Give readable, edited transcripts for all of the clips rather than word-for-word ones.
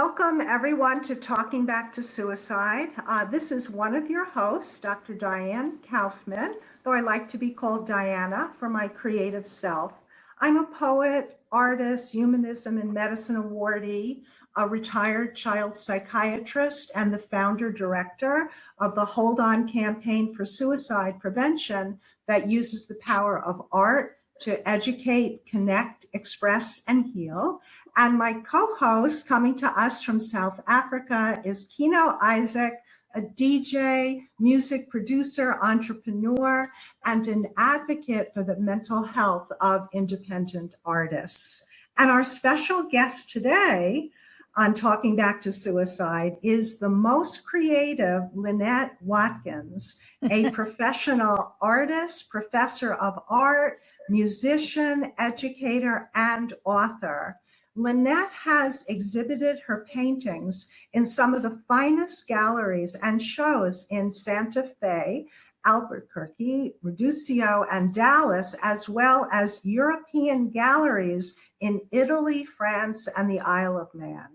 Welcome everyone to Talking Back to Suicide. This is one of your hosts, Dr. Diane Kaufman, though I like to be called Diana for my creative self. I'm a poet, artist, humanism and medicine awardee, a retired child psychiatrist, and the founder director of the Hold On campaign for suicide prevention that uses the power of art to educate, connect, express, and heal. And my co-host coming to us from South Africa is Kino Isaac, a DJ, music producer, entrepreneur, and an advocate for the mental health of independent artists. And our special guest today on Talking Back to Suicide is the most creative Lynette Watkins, a professional artist, professor of art, musician, educator, and author. Lynette has exhibited her paintings in some of the finest galleries and shows in Santa Fe, Albuquerque, Reducio, and Dallas, as well as European galleries in Italy, France, and the Isle of Man.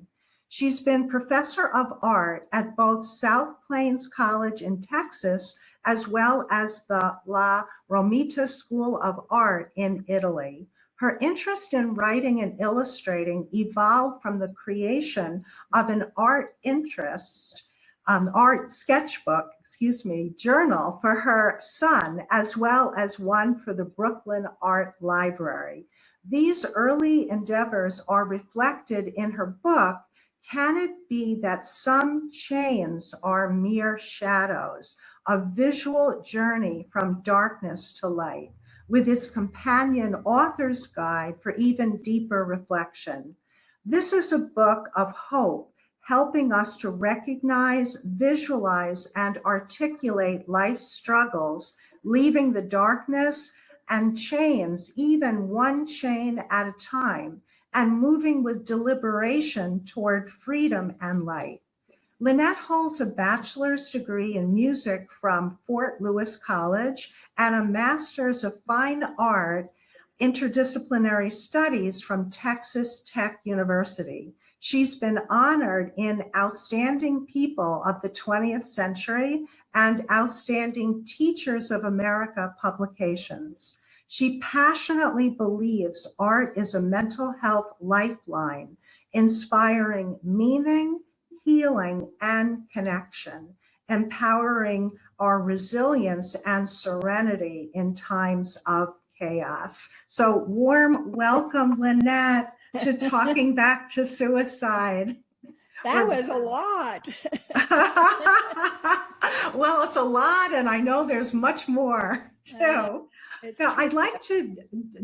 She's been professor of art at both South Plains College in Texas, as well as the La Romita School of Art in Italy. Her interest in writing and illustrating evolved from the creation of an art sketchbook, journal for her son, as well as one for the Brooklyn Art Library. These early endeavors are reflected in her book, Can It Be That Some Chains Are Mere Shadows? A visual journey from darkness to light, with its companion author's guide for even deeper reflection. This is a book of hope, helping us to recognize, visualize, and articulate life's struggles, leaving the darkness and chains, even one chain at a time, and moving with deliberation toward freedom and light. Lynette holds a bachelor's degree in music from Fort Lewis College and a master's of fine art interdisciplinary studies from Texas Tech University. She's been honored in Outstanding People of the 20th Century and Outstanding Teachers of America publications. She passionately believes art is a mental health lifeline, inspiring meaning, healing, and connection, empowering our resilience and serenity in times of chaos. So warm welcome, Lynette, to Talking Back to Suicide. That was a lot. Well, it's a lot, and I know there's much more too. So I'd like to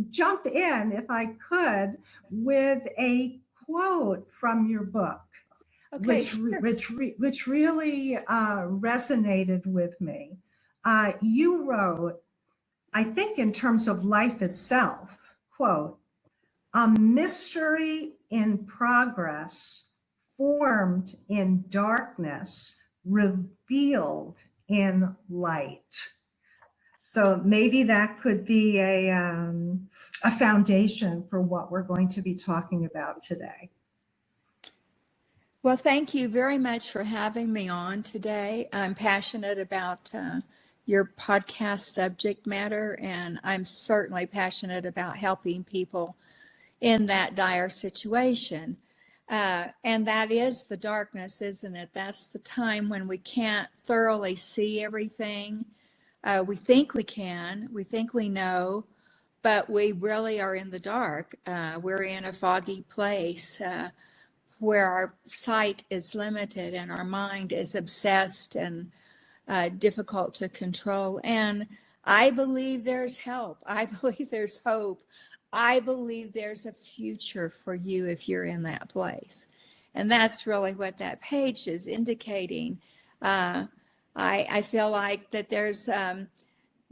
jump in, if I could, with a quote from your book. Okay, which really resonated with me. You wrote, I think in terms of life itself, quote, "A mystery in progress, formed in darkness, revealed in light." So maybe that could be a foundation for what we're going to be talking about today. well, thank you very much for having me on today. I'm passionate about your podcast subject matter, and I'm certainly passionate about helping people in that dire situation. And that is the darkness, isn't it? That's the time when we can't thoroughly see everything. We think we can, we think we know, but we really are in the dark. We're in a foggy place where our sight is limited and our mind is obsessed and difficult to control. And I believe there's help. I believe there's hope. I believe there's a future for you if you're in that place. And that's really what that page is indicating. I feel like that there's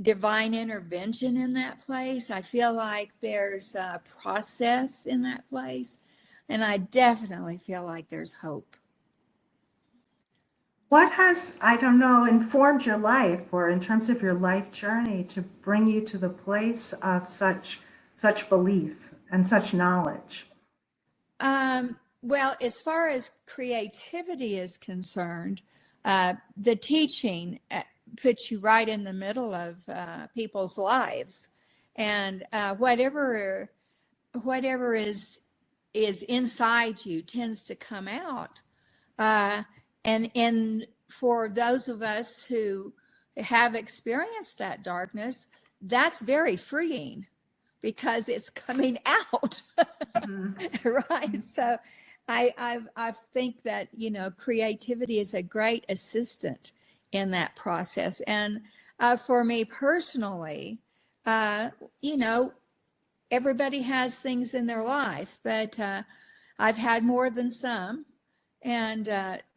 divine intervention in that place. I feel like there's a process in that place. And I definitely feel like there's hope. What has, I don't know, informed your life, or in terms of your life journey, to bring you to the place of such belief and such knowledge? Well, as far as creativity is concerned, the teaching puts you right in the middle of people's lives, and whatever is inside you tends to come out. And for those of us who have experienced that darkness, that's very freeing because it's coming out. Right. So I think that, creativity is a great assistant in that process. And for me personally, you know, everybody has things in their life, but I've had more than some. And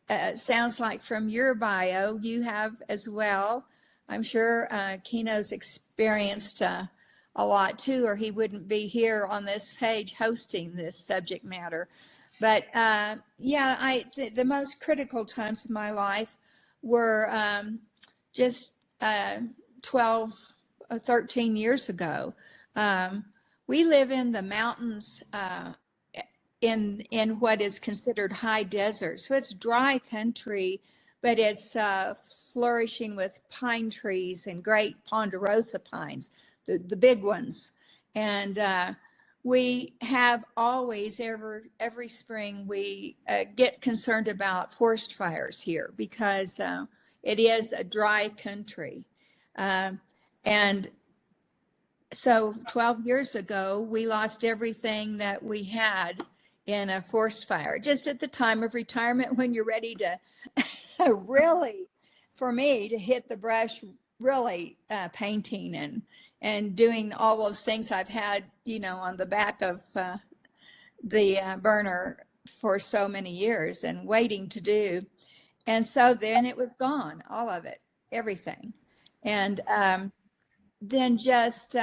it sounds like from your bio, you have as well. I'm sure Keno's experienced a lot too, or he wouldn't be here on this page hosting this subject matter. But yeah, the most critical times of my life were just 12 or 13 years ago. We live in the mountains in what is considered high desert. So it's dry country, but it's flourishing with pine trees and great ponderosa pines, the big ones. And we have always, every spring, we get concerned about forest fires here because it is a dry country. And so 12 years ago, we lost everything that we had in a forest fire, just at the time of retirement when you're ready to really, for me, to hit the brush, really painting and doing all those things I've had, on the back of the burner for so many years and waiting to do. And so then it was gone, all of it, everything. And then just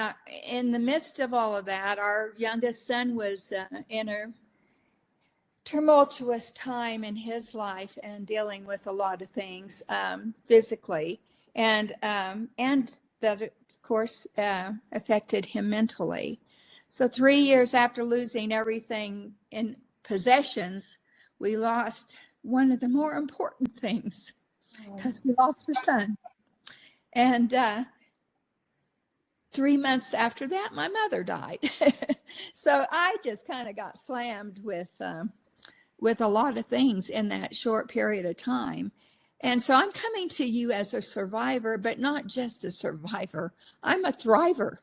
in the midst of all of that, our youngest son was in a tumultuous time in his life and dealing with a lot of things physically, and that of course affected him mentally. So 3 years after losing everything in possessions, we lost one of the more important things because we lost our son. And 3 months after that, my mother died. So I just kind of got slammed with a lot of things in that short period of time. And so I'm coming to you as a survivor, but not just a survivor. I'm a thriver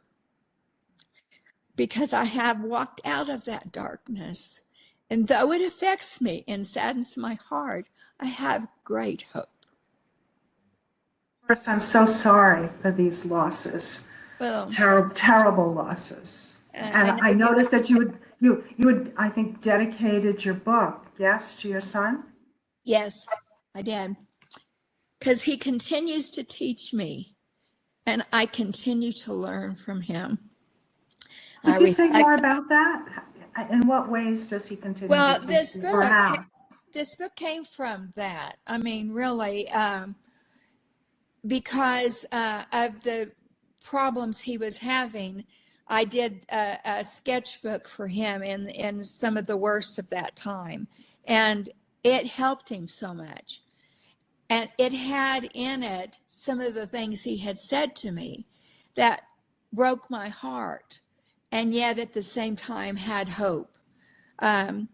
because I have walked out of that darkness. And though it affects me and saddens my heart, I have great hope. First, I'm so sorry for these losses. Well, Terrible losses. And I noticed that you would, I think, dedicated your book, yes, to your son? Yes, I did. Because he continues to teach me, and I continue to learn from him. Could you say more about that? In what ways does he continue to teach you, or how? This book came from that. I mean, really, because of the problems he was having, I did a sketchbook for him in some of the worst of that time. And it helped him so much. And it had in it some of the things he had said to me that broke my heart, and yet at the same time had hope. And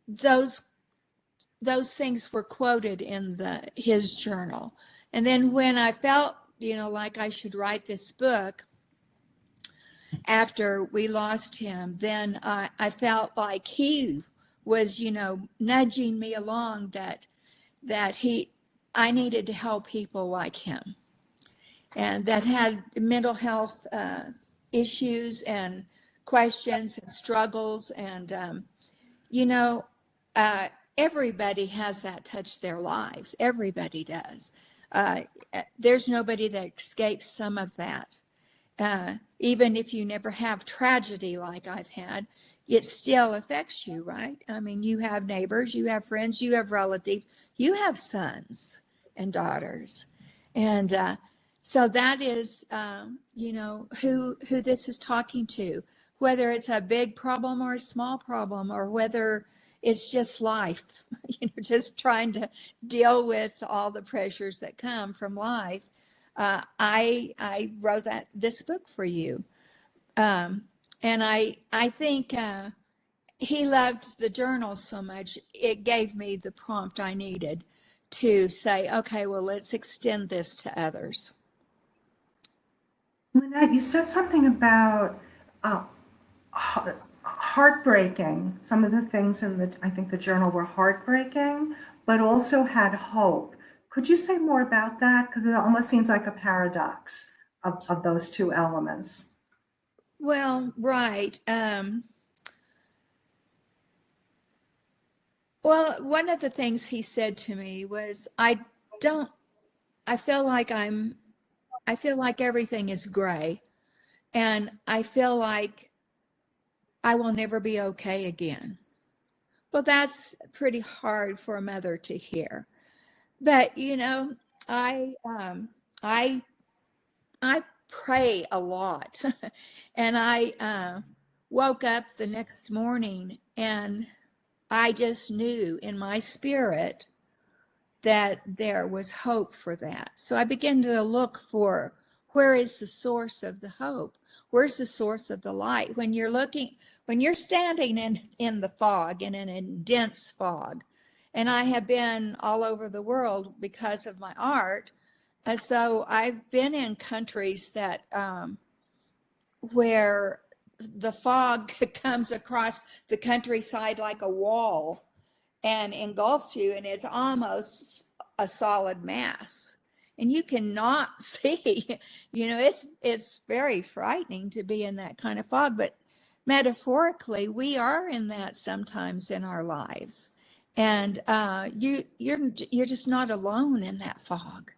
those things were quoted in his journal. And then when I felt, like I should write this book after we lost him, then I felt like he was, nudging me along that I needed to help people like him, and that had mental health issues and questions and struggles. And, everybody has that touch their lives. Everybody does. There's nobody that escapes some of that. Even if you never have tragedy like I've had, it still affects you, right? I mean, you have neighbors, you have friends, you have relatives, you have sons and daughters. And so that is, who this is talking to. whether it's a big problem or a small problem, or whether it's just life, just trying to deal with all the pressures that come from life. I wrote this book for you. And I think he loved the journal so much, it gave me the prompt I needed to say, okay, well, let's extend this to others. Lynette, you said something about uh, heartbreaking. Some of the things in I think the journal were heartbreaking, but also had hope. Could you say more about that? Because it almost seems like a paradox of those two elements. Well, right. Well, one of the things he said to me was, I feel like everything is gray, and I feel like I will never be okay again. Well, that's pretty hard for a mother to hear. But I I pray a lot, and I woke up the next morning and I just knew in my spirit that there was hope for that. So I began to look for, where is the source of the hope? Where's the source of the light? When you're standing in the fog, and in a dense fog, and I have been all over the world because of my art. And so I've been in countries that where the fog comes across the countryside like a wall and engulfs you, and it's almost a solid mass, and you cannot see. It's very frightening to be in that kind of fog, but metaphorically we are in that sometimes in our lives, and you're just not alone in that fog.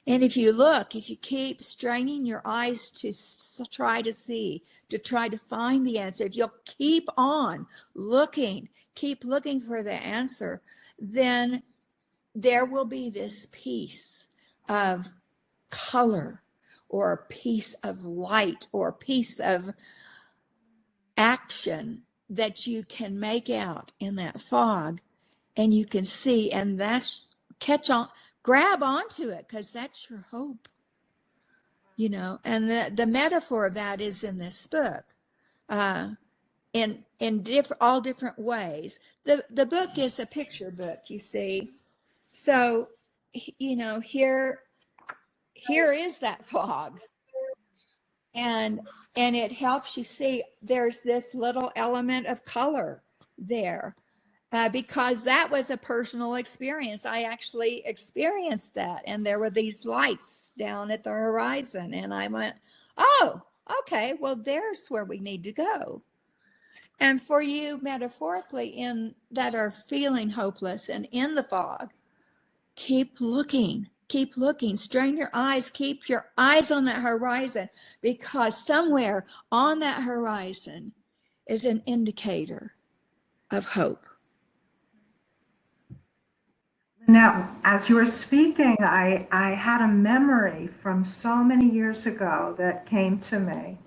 And if you keep straining your eyes to try to see, to try to find the answer, if you'll keep on looking, keep looking for the answer, then there will be this piece of color, or a piece of light, or a piece of action that you can make out in that fog, and you can see, and that's grab onto it, because that's your hope, and the metaphor of that is in this book, in all different ways. The book is a picture book, you see. So, here is that fog, and it helps you see there's this little element of color there. Because that was a personal experience. I actually experienced that. And there were these lights down at the horizon. And I went, oh, okay, well, there's where we need to go. And for you, metaphorically, that are feeling hopeless and in the fog, keep looking, strain your eyes, keep your eyes on that horizon, because somewhere on that horizon is an indicator of hope. Now, as you were speaking, I had a memory from so many years ago that came to me,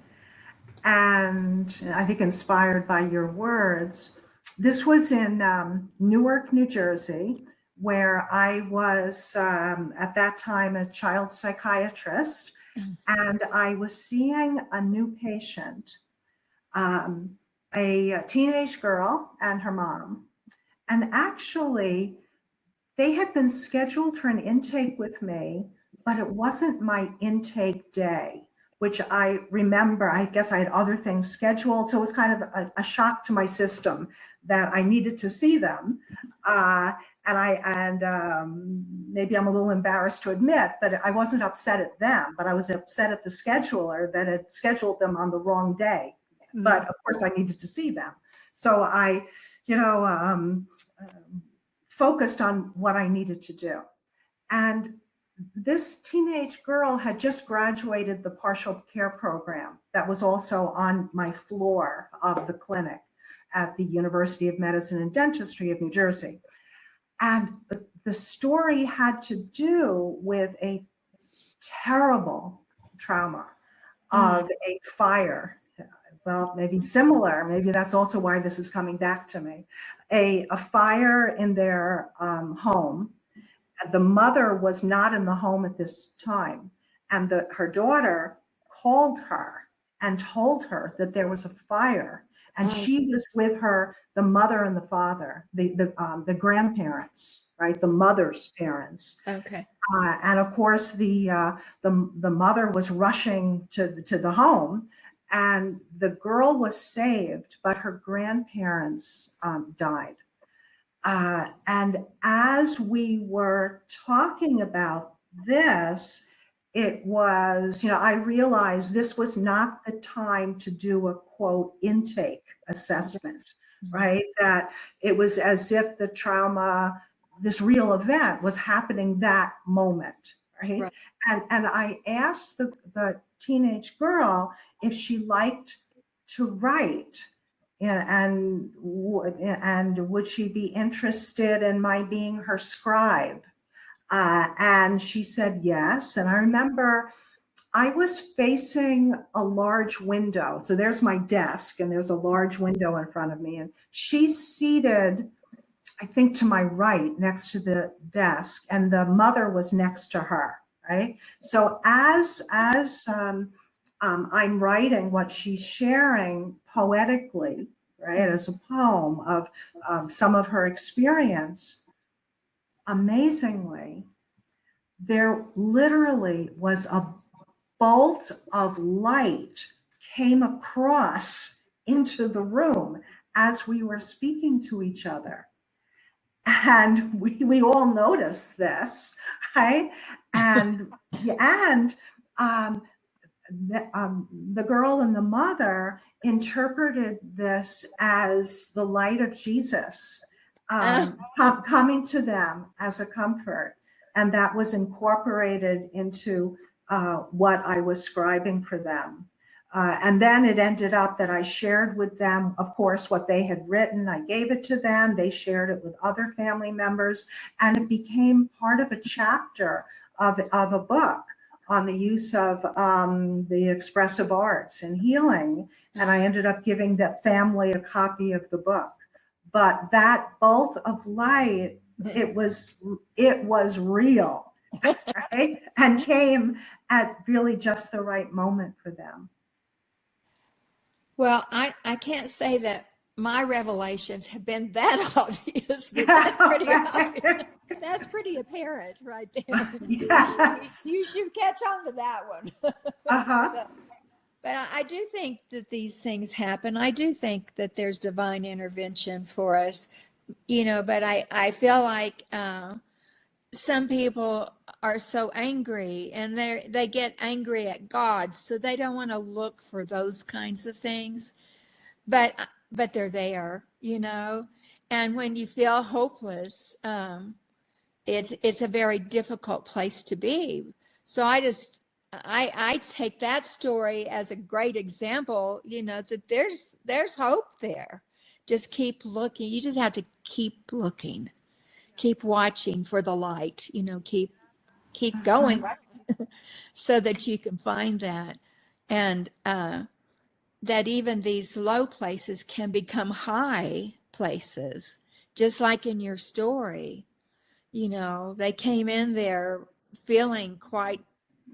and I think inspired by your words. This was in Newark, New Jersey, where I was at that time a child psychiatrist, and I was seeing a new patient, a teenage girl and her mom. And actually, they had been scheduled for an intake with me, but it wasn't my intake day, which I remember. I guess I had other things scheduled. So it was kind of a shock to my system that I needed to see them. And maybe I'm a little embarrassed to admit, but I wasn't upset at them, but I was upset at the scheduler that had scheduled them on the wrong day. Mm-hmm. But of course I needed to see them. So I, focused on what I needed to do. And this teenage girl had just graduated the partial care program that was also on my floor of the clinic at the University of Medicine and Dentistry of New Jersey. And the story had to do with a terrible trauma of a fire, well, maybe similar. Maybe that's also why this is coming back to me. A fire in their home. The mother was not in the home at this time, and her daughter called her and told her that there was a fire, and she was with the mother and the father, the grandparents, right, the mother's parents. Okay. And of course, the mother was rushing to the home, and the girl was saved, but her grandparents died. And as we were talking about this, it was, I realized this was not the time to do a quote intake assessment, right? That it was as if the trauma, this real event was happening that moment, right? Right. And I asked the teenage girl if she liked to write. And would she be interested in my being her scribe? And she said yes. And I remember I was facing a large window. So there's my desk, and there's a large window in front of me. And she's seated, I think, to my right next to the desk, and the mother was next to her, right? So as I'm writing what she's sharing poetically, right, as a poem of some of her experience, amazingly, there literally was a bolt of light came across into the room as we were speaking to each other. And we all noticed this, right? And the girl and the mother interpreted this as the light of Jesus coming to them as a comfort. And that was incorporated into what I was scribing for them. And then it ended up that I shared with them, of course, what they had written. I gave it to them. They shared it with other family members. And it became part of a chapter of a book on the use of the expressive arts and healing. And I ended up giving that family a copy of the book. But that bolt of light, it was real, right? And came at really just the right moment for them. Well, I can't say that my revelations have been that obvious, but that's pretty obvious. That's pretty apparent right there. Yes. You should catch on to that one. Uh-huh. But I do think that these things happen. I do think that there's divine intervention for us, but I feel like some people are so angry, and they get angry at God, so they don't want to look for those kinds of things. But they're there, and when you feel hopeless, it's a very difficult place to be. So I take that story as a great example, that there's hope there. Just keep looking. You just have to keep looking, keep watching for the light, keep going so that you can find that. And that even these low places can become high places, just like in your story. They came in there feeling quite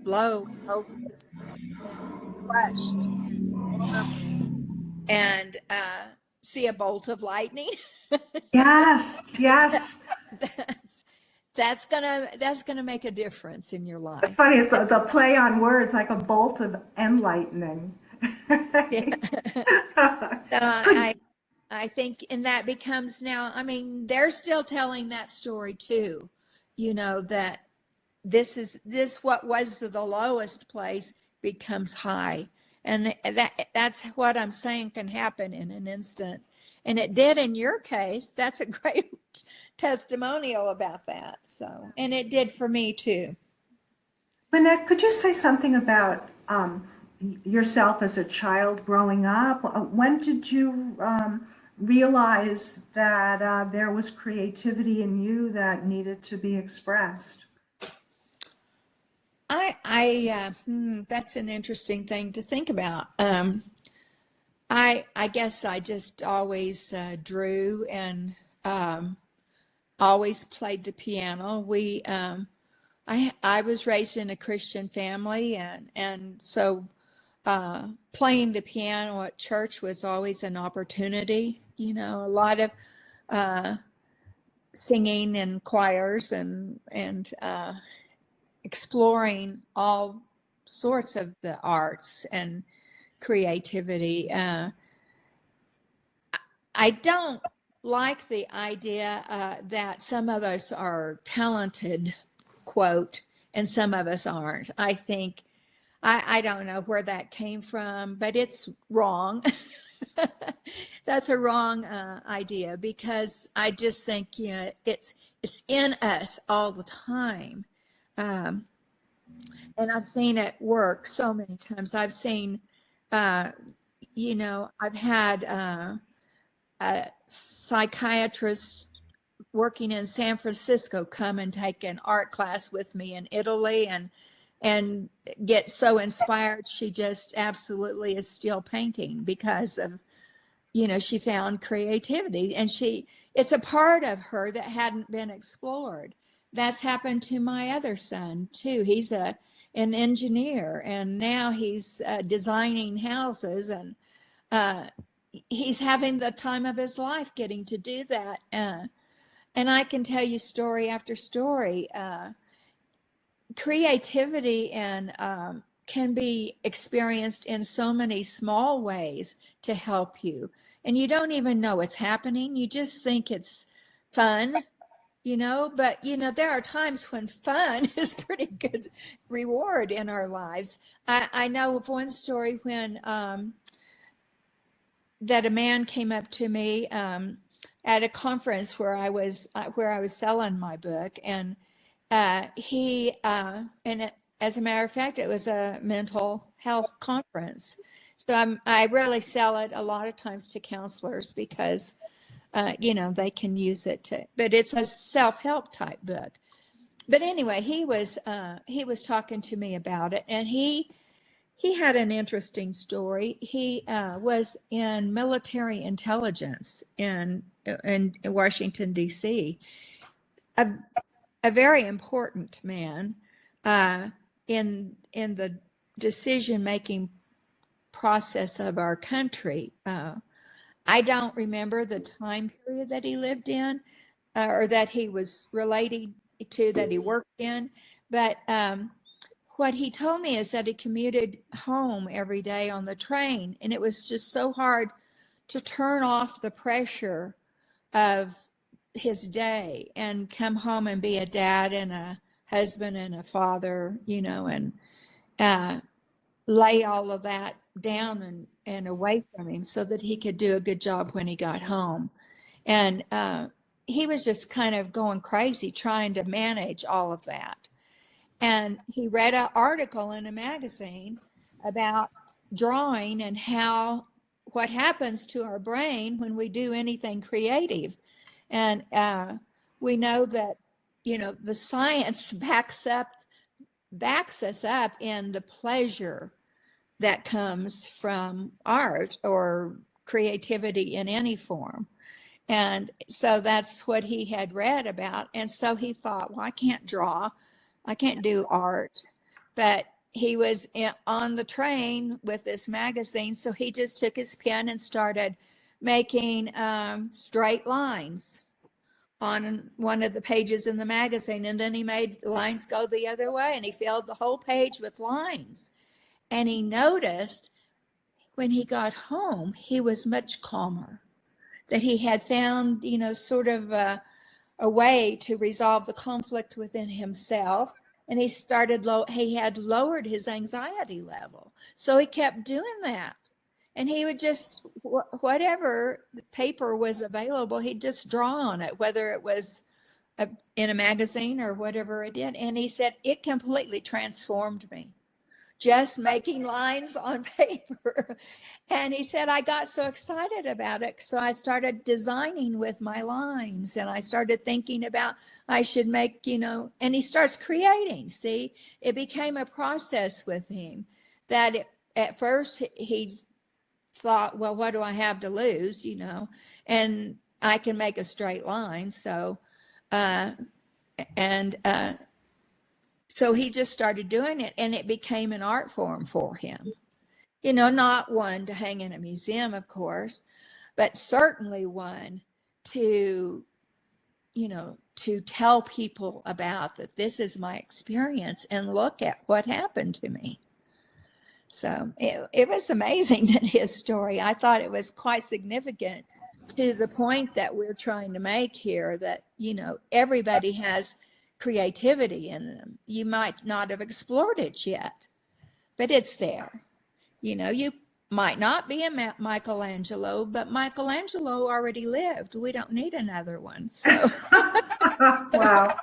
low, hopeless, and crushed, and vulnerable, and see a bolt of lightning. Yes, yes. that's gonna make a difference in your It's life. funny, it's the play on words, like a bolt of enlightening. Yeah. So I think, and that becomes now, they're still telling that story too, that this what was the lowest place becomes high. And that's what I'm saying can happen in an instant. And it did in your case. That's a great testimonial about that. So, and it did for me too. Lynette, could you say something about yourself as a child growing up? When did you realize that there was creativity in you that needed to be expressed? That's an interesting thing to think about. I guess I just always drew and always played the piano. I was raised in a Christian family, and so playing the piano at church was always an opportunity. You know, a lot of uh, singing in choirs and exploring all sorts of the arts and creativity. I don't like the idea that some of us are talented, quote, and some of us aren't. I think, I don't know where that came from, but it's wrong. That's a wrong idea because I just think, you know, it's in us all the time. Um, and I've seen it work so many times. I've seen, uh, you know, I've had a psychiatrist working in San Francisco come and take an art class with me in Italy and get so inspired she just absolutely is still painting because of, you know, she found creativity and it's a part of her that hadn't been explored. That's happened to my other son too. He's an engineer and now he's designing houses and uh, he's having the time of his life getting to do that. And I can tell you story after story. Creativity and can be experienced in so many small ways to help you. And you don't even know it's happening. You just think it's fun, you know, but you know, there are times when fun is pretty good reward in our lives. I know of one story when that a man came up to me at a conference where I was selling my book, and as a matter of fact, it was a mental health conference. So I really sell it a lot of times to counselors because you know, they can use it to, but it's a self-help type book. But anyway, he was talking to me about it, and he had an interesting story. He was in military intelligence in Washington, D.C., a, a very important man in the decision making process of our country. I don't remember the time period that he lived in or that he was related to, that he worked in, but what he told me is that he commuted home every day on the train, and it was just so hard to turn off the pressure of his day and come home and be a dad and a husband and a father, you know, and uh, lay all of that down and away from him so that he could do a good job when he got home. And he was just kind of going crazy trying to manage all of that. And he read an article in a magazine about drawing and how what happens to our brain when we do anything creative. And we know that, you know, the science backs us up in the pleasure that comes from art or creativity in any form. And so that's what he had read about. And so he thought, well, I can't draw, I can't do art. But he was on the train with this magazine. So he just took his pen and started making straight lines on one of the pages in the magazine. And then he made lines go the other way and he filled the whole page with lines. And he noticed when he got home, he was much calmer, that he had found, you know, sort of a way to resolve the conflict within himself. And he had lowered his anxiety level. So he kept doing that. And he would just, whatever paper was available, he'd just draw on it, whether it was in a magazine or whatever it did. And he said, it completely transformed me, just making lines on paper. And he said, I got so excited about it. So I started designing with my lines and I started thinking about I should make, you know, and he starts creating. See, it became a process with him that at first he thought, well, what do I have to lose, and I can make a straight line. So, and so he just started doing it, and it became an art form for him. Not one to hang in a museum, of course, but certainly one to, to tell people about that this is my experience and look at what happened to me. So it was amazing that his story, I thought it was quite significant to the point that we're trying to make here, that, everybody has creativity in them. You might not have explored it yet, but it's there. You might not be a Michelangelo, but Michelangelo already lived. We don't need another one. So, Wow.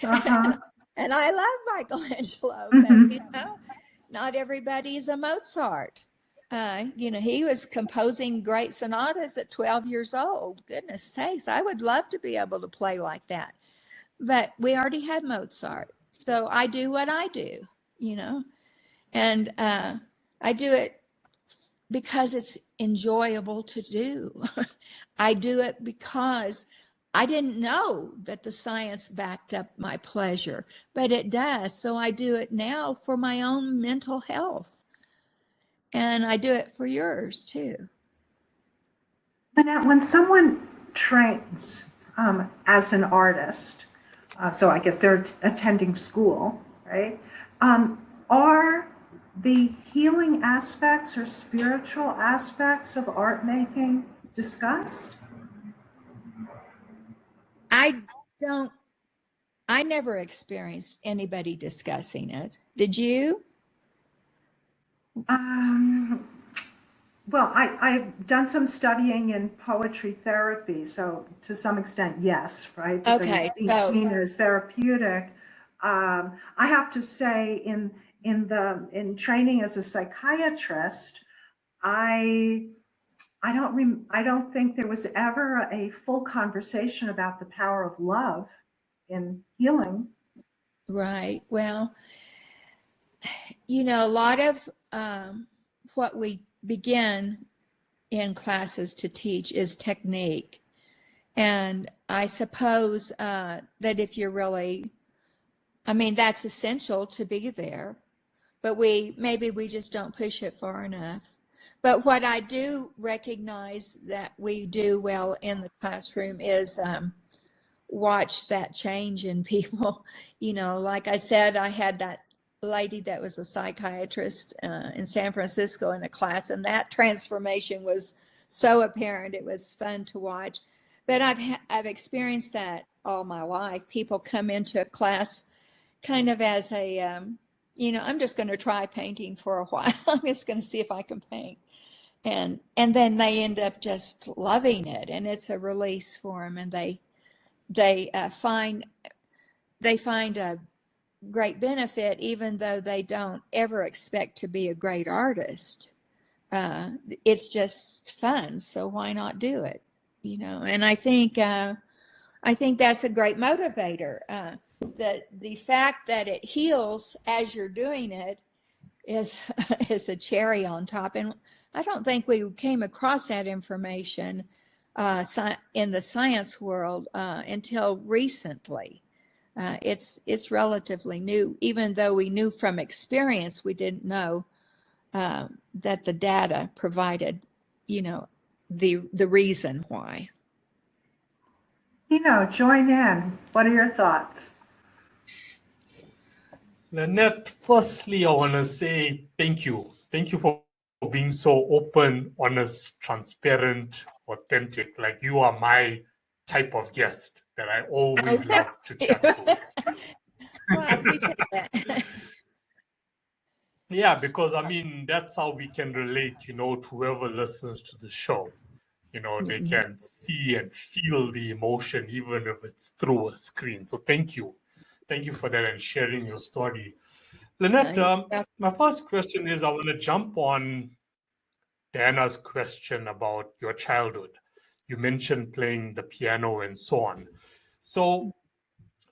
Uh-huh. and I love Michelangelo, Mhm. but not everybody's a Mozart. He was composing great sonatas at 12 years old. Goodness sakes, I would love to be able to play like that. But we already had Mozart. So I do what I do, and I do it because it's enjoyable to do. I do it because I didn't know that the science backed up my pleasure, but it does. So I do it now for my own mental health. And I do it for yours too. Lynette, when someone trains as an artist, so I guess they're attending school, right? Are the healing aspects or spiritual aspects of art making discussed? I never experienced anybody discussing it. Did you? Um, well, I've done some studying in poetry therapy, so to some extent, yes, right? Because Okay, it's seen as therapeutic. I have to say, in training as a psychiatrist, I I don't think there was ever a full conversation about the power of love in healing. right. Well, a lot of what we begin in classes to teach is technique. And I suppose that if you're really, that's essential to be there, but maybe we just don't push it far enough. But what I do recognize that we do well in the classroom is watch that change in people. Like I said, I had that lady that was a psychiatrist in San Francisco in a class, and that transformation was so apparent. It was fun to watch. But I've experienced that all my life. People come into a class kind of as a I'm just going to try painting for a while. I'm just going to see if I can paint. And then they end up just loving it, and it's a release for them, and they find a great benefit, even though they don't ever expect to be a great artist. It's just fun, so why not do it? And I think that's a great motivator. The fact that it heals as you're doing it is is a cherry on top. And I don't think we came across that information in the science world until recently. It's relatively new, even though we knew from experience, we didn't know that the data provided, the reason why. Join in. What are your thoughts? Lynette, firstly, I want to say thank you. Thank you for being so open, honest, transparent, authentic. Like, you are my type of guest that I always love to chat to. Well, I appreciate that. Yeah, because that's how we can relate, to whoever listens to the show. They can see and feel the emotion, even if it's through a screen. So thank you. Thank you for that and sharing your story. Lynette, my first question is, I want to jump on Diana's question about your childhood. You mentioned playing the piano and so on. So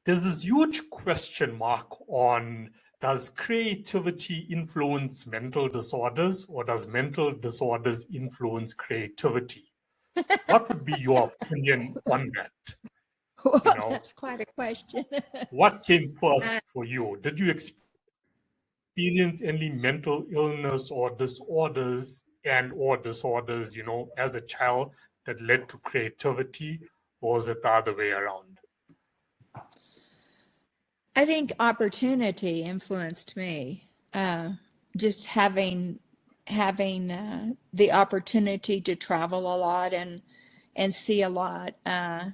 there's this huge question mark on does creativity influence mental disorders, or does mental disorders influence creativity? What would be your opinion on that? Well, You know, that's quite a question. what came first for you? Did you experience any mental illness or disorders, as a child that led to creativity, or was it the other way around? I think opportunity influenced me. Just having the opportunity to travel a lot and see a lot of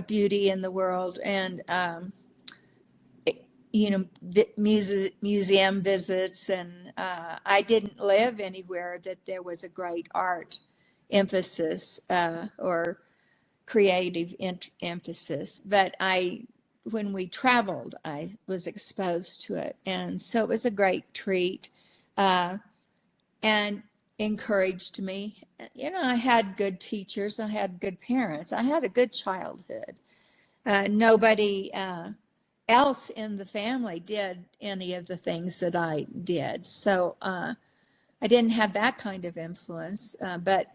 beauty in the world, and museum visits, and I didn't live anywhere that there was a great art emphasis or creative emphasis, but when we traveled, I was exposed to it, and so it was a great treat, and encouraged me. I had good teachers, I had good parents, I had a good childhood. Nobody else in the family did any of the things that I did, so I didn't have that kind of influence, but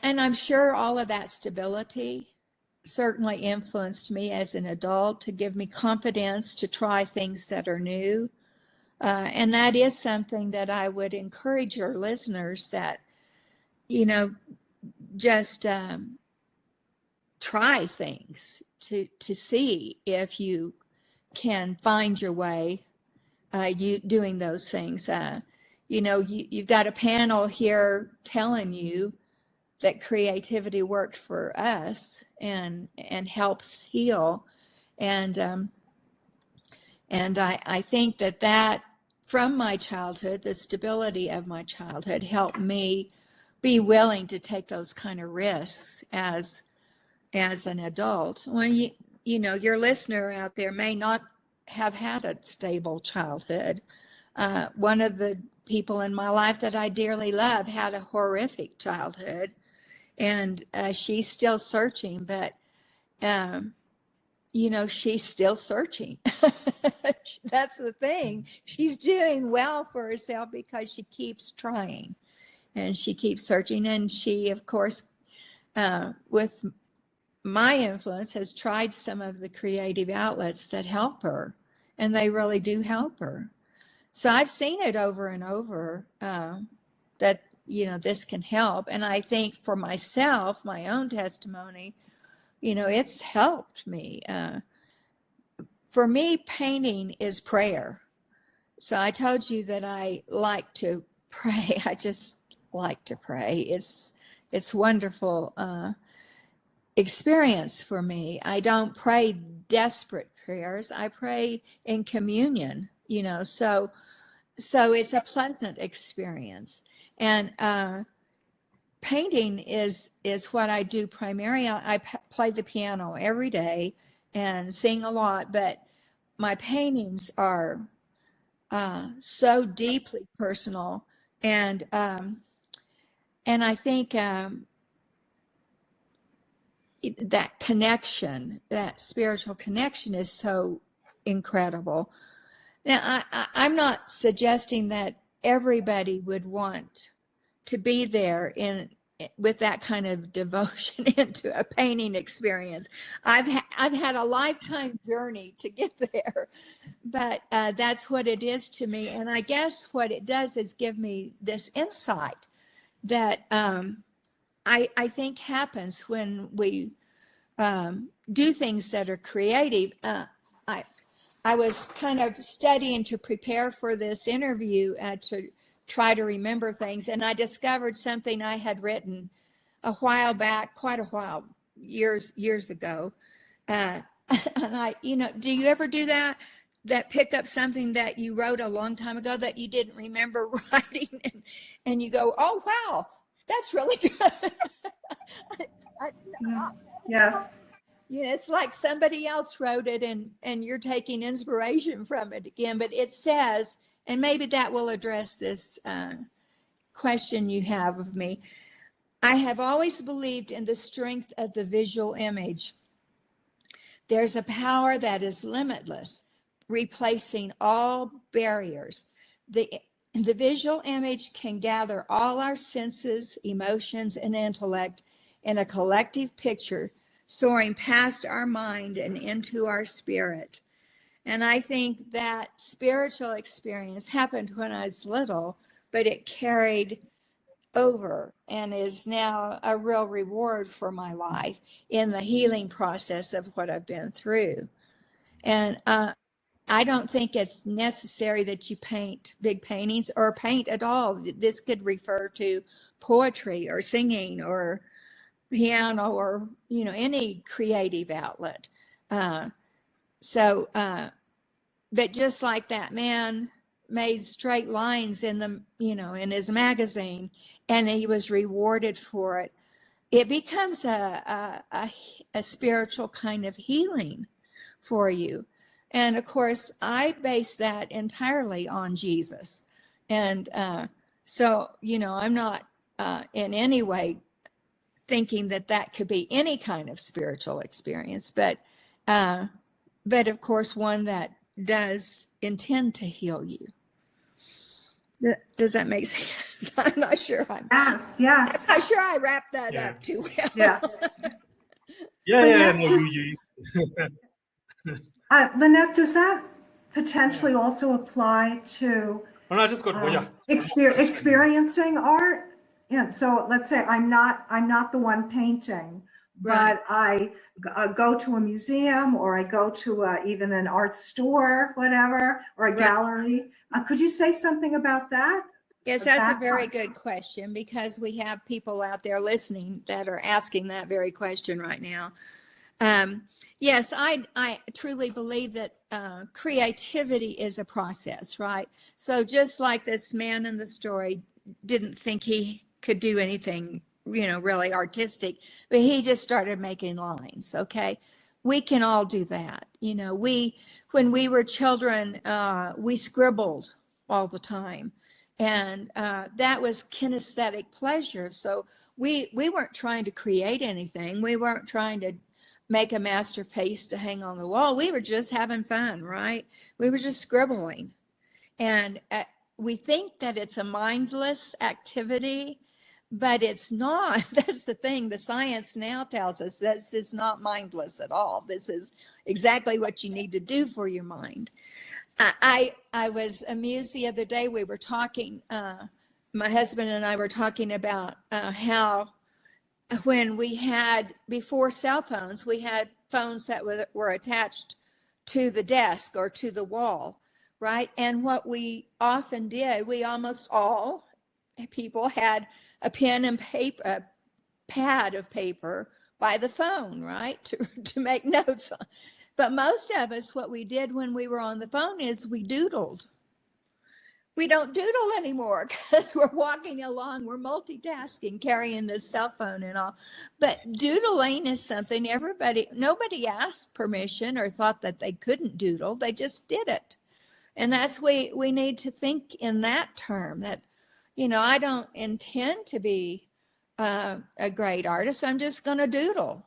and I'm sure all of that stability certainly influenced me as an adult to give me confidence to try things that are new. And that is something that I would encourage your listeners that, just try things to see if you can find your way you doing those things. You've got a panel here telling you that creativity worked for us and helps heal. And I think that from my childhood, the stability of my childhood helped me be willing to take those kind of risks as an adult. When your listener out there may not have had a stable childhood. One of the people in my life that I dearly love had a horrific childhood, and she's still searching, but she's still searching. That's the thing. She's doing well for herself because she keeps trying and she keeps searching. And she, of course, with my influence, has tried some of the creative outlets that help her, and they really do help her. So I've seen it over and over that this can help. And I think for myself, my own testimony, it's helped me. For me, painting is prayer. So I told you that I like to pray. I just like to pray. It's wonderful experience for me. I don't pray desperate prayers. I pray in communion, so it's a pleasant experience. And painting is what I do primarily. I play the piano every day and sing a lot, but my paintings are so deeply personal, and I think that connection, that spiritual connection, is so incredible. Now, I'm not suggesting that everybody would want to be there with that kind of devotion into a painting experience. I've had a lifetime journey to get there, but that's what it is to me. And I guess what it does is give me this insight that I think happens when we do things that are creative. I was kind of studying to prepare for this interview to try to remember things, and I discovered something I had written a while back, quite a while, years ago. And I, do you ever do that? That pick up something that you wrote a long time ago that you didn't remember writing, and you go, "Oh wow, that's really good." Yes. It's like somebody else wrote it, and you're taking inspiration from it again. But it says, and maybe that will address this question you have of me. I have always believed in the strength of the visual image. There's a power that is limitless, replacing all barriers. The visual image can gather all our senses, emotions, and intellect in a collective picture, soaring past our mind and into our spirit. And I think that spiritual experience happened when I was little, but it carried over and is now a real reward for my life in the healing process of what I've been through. And I don't think it's necessary that you paint big paintings or paint at all. This could refer to poetry or singing or piano or, any creative outlet. But just like that man made straight lines in his magazine, and he was rewarded for it, it becomes a spiritual kind of healing for you. And of course, I base that entirely on Jesus. And so, I'm not in any way thinking that could be any kind of spiritual experience, but of course, one that does intend to heal you. Does that make sense? I'm not sure. Yes. I'm not sure I wrapped that up too well. Yeah. Yeah. Lynette, No, Lynette, does that potentially also apply to I just got experiencing art? Yeah. So let's say I'm not the one painting, Right. but I go to a museum, or I go to even an art store, whatever, or a Right. gallery. Could you say something about that? Yes, that's a very good question, because we have people out there listening that are asking that very question right now. Yes, I truly believe that creativity is a process, right? So just like this man in the story didn't think he could do anything, really artistic, but he just started making lines, okay? We can all do that. When we were children, we scribbled all the time. And that was kinesthetic pleasure. So we weren't trying to create anything. We weren't trying to make a masterpiece to hang on the wall. We were just having fun, right? We were just scribbling. And we think that it's a mindless activity, but it's not. That's the thing. The science now tells us this is not mindless at all. This is exactly what you need to do for your mind. I was amused the other day. We were talking, my husband and I were talking about how when before cell phones, we had phones that were attached to the desk or to the wall, right? And what we often did, almost all people had a pen and paper, a pad of paper by the phone, right? To make notes on. But most of us, what we did when we were on the phone is we doodled. We don't doodle anymore because we're walking along, we're multitasking, carrying this cell phone and all. But doodling is something nobody asked permission or thought that they couldn't doodle. They just did it. And that's we need to think in that term that, I don't intend to be a great artist. I'm just going to doodle.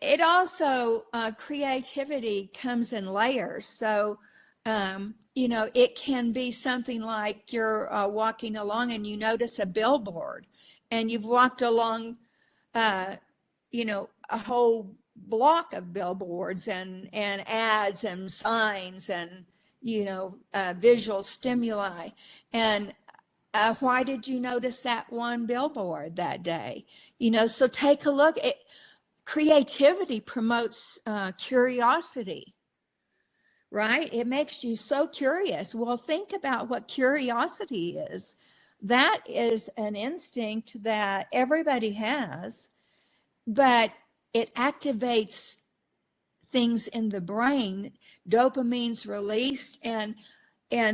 It also, creativity comes in layers. So, it can be something like you're walking along and you notice a billboard, and you've walked along, a whole block of billboards and ads and signs and, visual stimuli. And why did you notice that one billboard that day? So take a look. Creativity promotes curiosity, right? It makes you so curious. Well, think about what curiosity is. That is an instinct that everybody has, but it activates things in the brain. Dopamine's released, and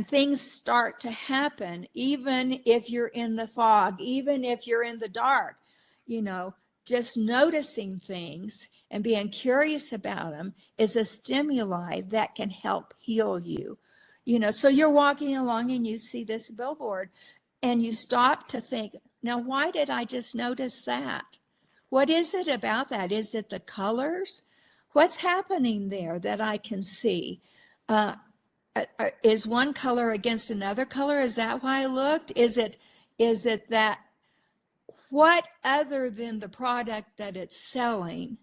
things start to happen, even if you're in the fog, even if you're in the dark, just noticing things and being curious about them is a stimuli that can help heal you. So you're walking along and you see this billboard and you stop to think, now, why did I just notice that? What is it about that? Is it the colors? What's happening there that I can see? Is one color against another color? Is that why I looked? Is it that what other than the product that it's selling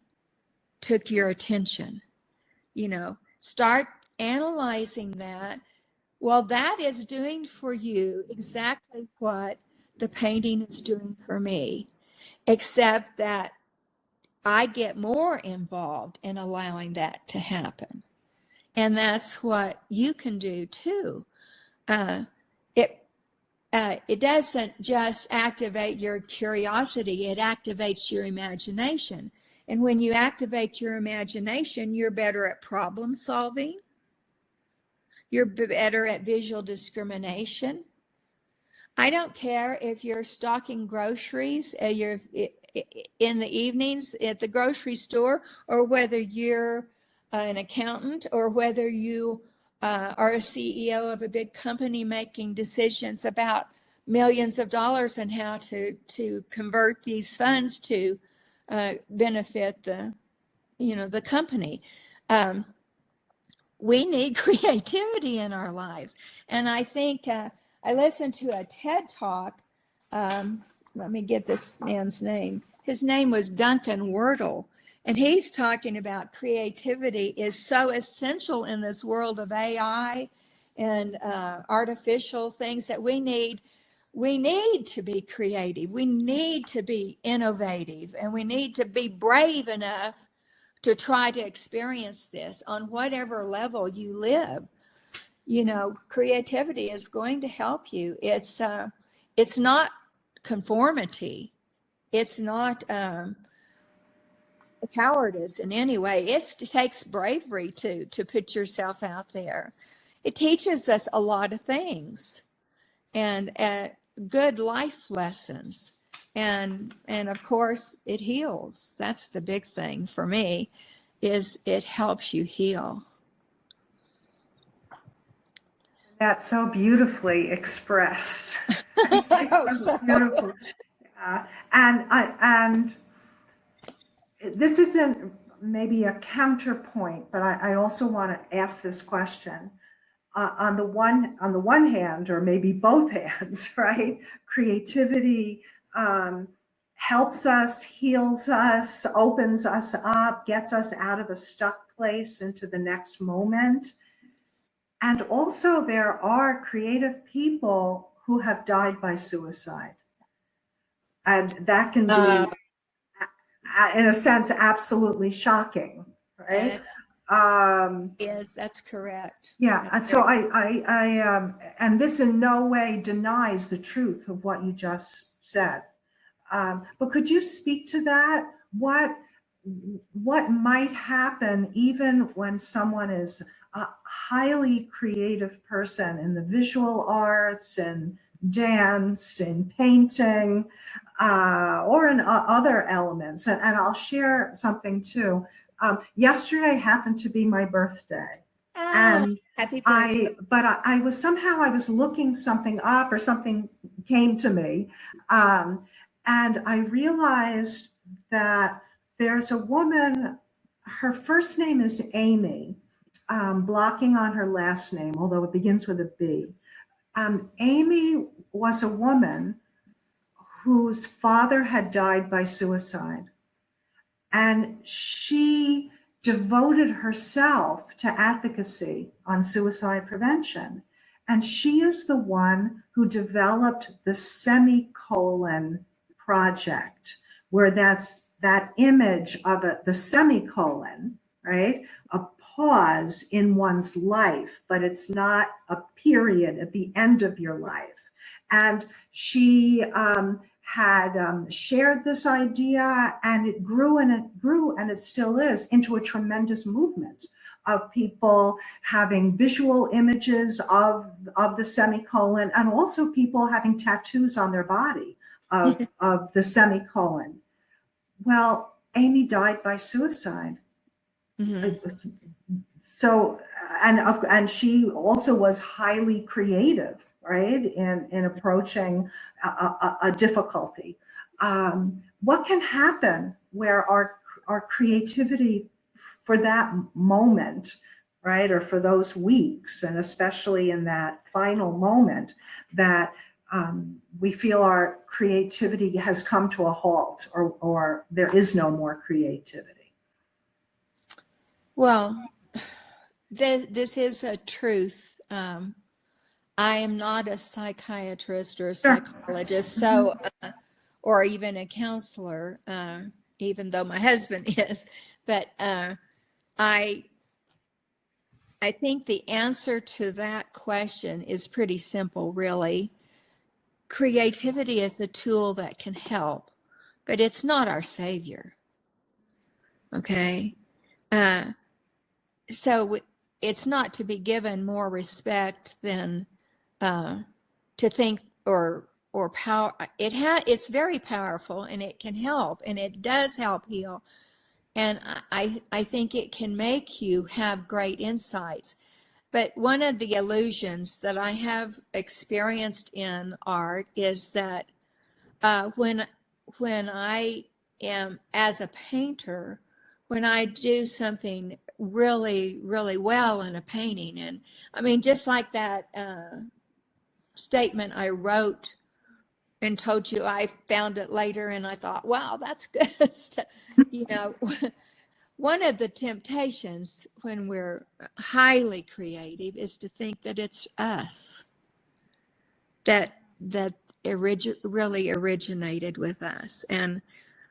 took your attention? Start analyzing that. Well, that is doing for you exactly what the painting is doing for me, except that I get more involved in allowing that to happen. And that's what you can do too. It doesn't just activate your curiosity, it activates your imagination. And when you activate your imagination, you're better at problem solving. You're better at visual discrimination. I don't care if you're stocking groceries, you're in the evenings at the grocery store, or whether you're an accountant, or whether you are a CEO of a big company making decisions about millions of dollars and how to convert these funds to benefit the company. We need creativity in our lives. And I think I listened to a TED Talk. Let me get this man's name. His name was Duncan Wordle. And he's talking about creativity is so essential in this world of AI and artificial things that we need to be creative. We need to be innovative, and we need to be brave enough to try to experience this on whatever level you live. Creativity is going to help you. It's not conformity. It's not cowardice in any way. It takes bravery to put yourself out there. It teaches us a lot of things, and good life lessons. And of course it heals. That's the big thing for me, is it helps you heal. That's so beautifully expressed. I hope so. Beautiful. And this isn't maybe a counterpoint, but I also want to ask this question. On the one hand, or maybe both hands, right? Creativity helps us, heals us, opens us up, gets us out of a stuck place into the next moment. And also there are creative people who have died by suicide. And that can be, in a sense, absolutely shocking, right? That's correct. Yeah. And so I and this in no way denies the truth of what you just said. But could you speak to that? What might happen even when someone is a highly creative person in the visual arts and dance and painting, or in other elements? And I'll share something too. Yesterday happened to be my birthday. And happy birthday. I was looking something up, or something came to me. And I realized that there's a woman, her first name is Amy, blocking on her last name, although it begins with a B. Amy was a woman whose father had died by suicide. And she devoted herself to advocacy on suicide prevention. And she is the one who developed the semicolon project, where that's that image of the semicolon, right? A pause in one's life, but it's not a period at the end of your life. And she had shared this idea, and it grew and it grew, and it still is, into a tremendous movement of people having visual images of the semicolon, and also people having tattoos on their body of the semicolon. Well, Amy died by suicide. Mm-hmm. So, and she also was highly creative, right, in approaching a difficulty. What can happen where our creativity for that moment, right, or for those weeks, and especially in that final moment, that we feel our creativity has come to a halt, or there is no more creativity. Well, this is a truth. I am not a psychiatrist or a psychologist, so or even a counselor, even though my husband is. But I think the answer to that question is pretty simple, really. Creativity is a tool that can help, but it's not our savior. Okay, so it's not to be given more respect than to think or power. It's very powerful, and it can help, and it does help heal. And I think it can make you have great insights. But one of the illusions that I have experienced in art is that when I am, as a painter, when I do something really, really well in a painting, and I mean, just like that statement I wrote and told you, I found it later and I thought, wow, that's good. You know, one of the temptations when we're highly creative is to think that it's us, that really originated with us. And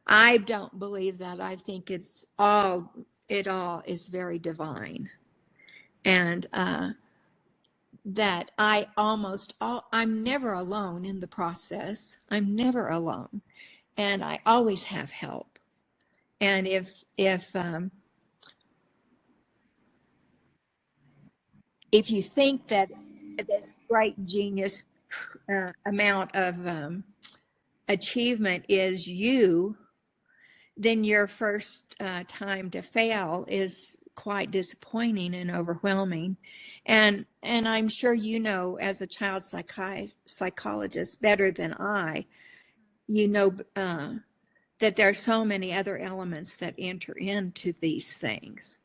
I don't believe that. I think it all is very divine. And that I'm never alone in the process. I'm never alone. And I always have help. And if you think that this great genius amount of achievement is you, then your first time to fail is quite disappointing and overwhelming. And I'm sure you know, as a child psychologist better than I, you know that there are so many other elements that enter into these things.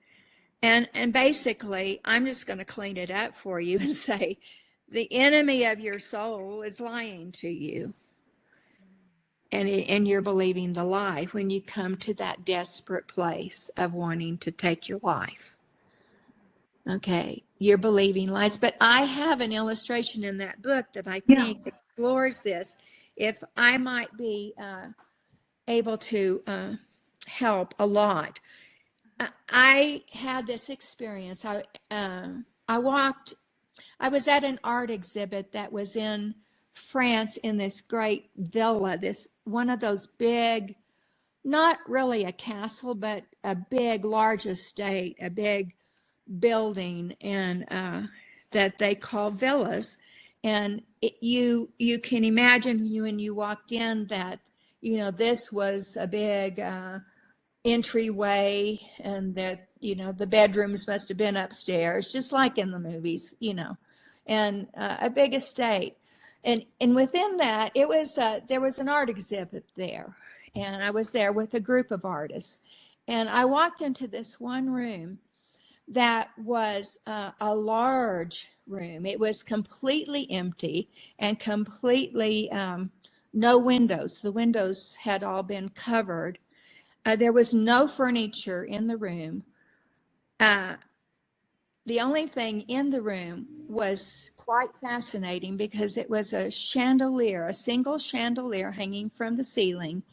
And basically, I'm just going to clean it up for you and say, the enemy of your soul is lying to you. And you're believing the lie when you come to that desperate place of wanting to take your life. Okay, you're believing lies. But I have an illustration in that book that I think explores this. If I might be able to help a lot. I had this experience. I was at an art exhibit that was in France, in this great villa, one of those big, not really a castle, but a big, large estate, a big building, and that they call villas. And you can imagine when you walked in that, you know, this was a big entryway, and that, you know, the bedrooms must have been upstairs, just like in the movies, you know, and a big estate. And within that, it was there was an art exhibit there, and I was there with a group of artists, and I walked into this one room that was a large room. It was completely empty and completely no windows. The windows had all been covered. There was no furniture in the room. The only thing in the room was quite fascinating because it was a chandelier, a single chandelier hanging from the ceiling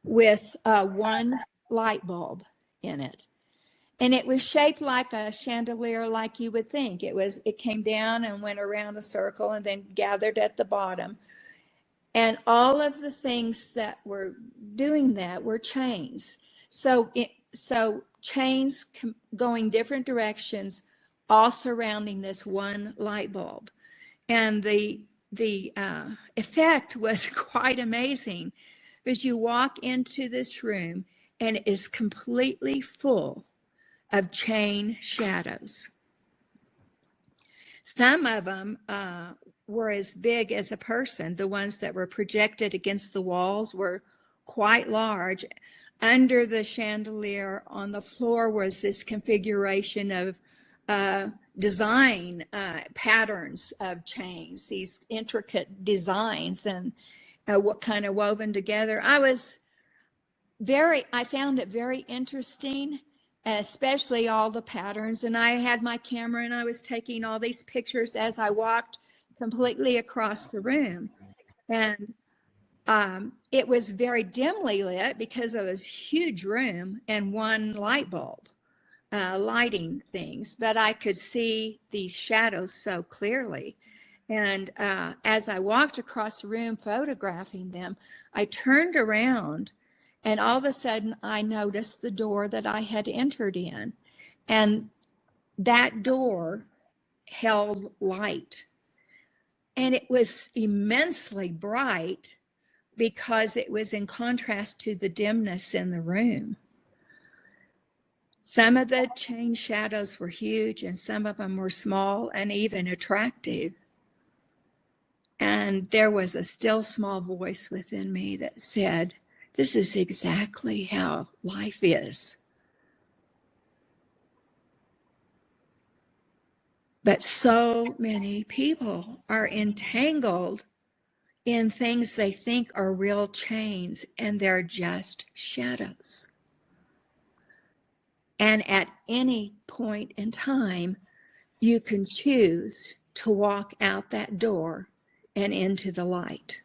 with one light bulb in it. And it was shaped like a chandelier, like you would think. It came down and went around a circle and then gathered at the bottom. And all of the things that were doing that were chains. So chains going different directions, all surrounding this one light bulb. And the effect was quite amazing, because you walk into this room and it is completely full of chain shadows. Some of them were as big as a person. The ones that were projected against the walls were quite large. under the chandelier on the floor was this configuration of design patterns of chains, these intricate designs, and what kind of woven together. I found it very interesting, especially all the patterns. And I had my camera and I was taking all these pictures as I walked completely across the room. And it was very dimly lit because it was a huge room and one light bulb lighting things, but I could see these shadows so clearly. And as I walked across the room photographing them, I turned around and all of a sudden I noticed the door that I had entered in. And that door held light. And it was immensely bright because it was in contrast to the dimness in the room. Some of the chain shadows were huge and some of them were small and even attractive. And there was a still small voice within me that said, this is exactly how life is. But so many people are entangled in things they think are real chains, and they're just shadows. And at any point in time, you can choose to walk out that door and into the light.